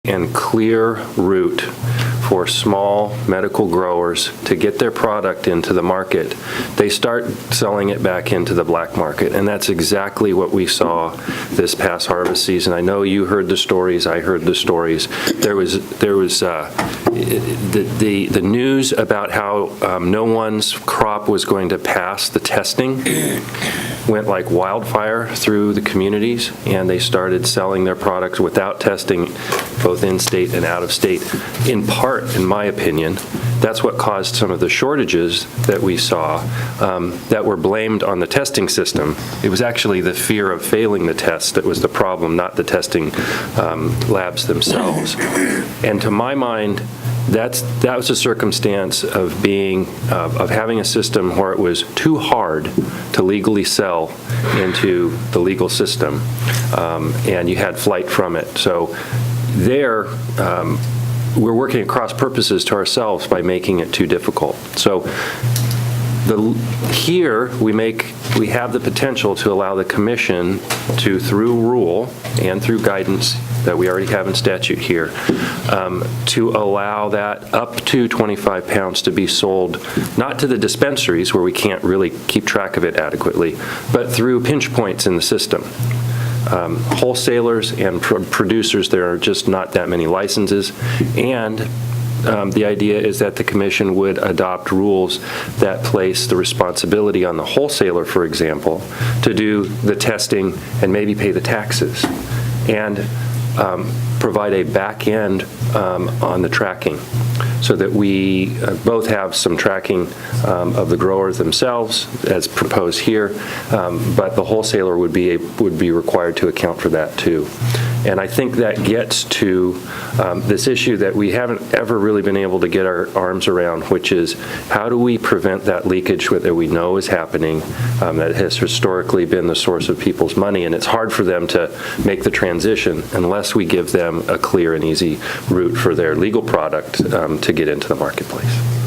and clear route for small medical growers to get their product into the market, they start selling it back into the black market. And that's exactly what we saw this past harvest season. I know you heard the stories, I heard the stories. There was the news about how no one's crop was going to pass the testing went like wildfire through the communities, and they started selling their products without testing, both in-state and out-of-state. In part, in my opinion, that's what caused some of the shortages that we saw that were blamed on the testing system. It was actually the fear of failing the test that was the problem, not the testing labs themselves. And to my mind, that was a circumstance of having a system where it was too hard to legally sell into the legal system, and you had flight from it. So there, we're working at cross purposes to ourselves by making it too difficult. So here we have the potential to allow the commission to, through rule and through guidance that we already have in statute here, to allow that up to 25 pounds to be sold, not to the dispensaries where we can't really keep track of it adequately, but through pinch points in the system. Wholesalers and producers, there are just not that many licenses, and the idea is that the commission would adopt rules that place the responsibility on the wholesaler, for example, to do the testing and maybe pay the taxes, and provide a back end on the tracking, so that we both have some tracking of the growers themselves as proposed here, but the wholesaler would be required to account for that too. And I think that gets to this issue that we haven't ever really been able to get our arms around, which is how do we prevent that leakage that we know is happening, that has historically been the source of people's money, and it's hard for them to make the transition unless we give them a clear and easy route for their legal product to get into the marketplace.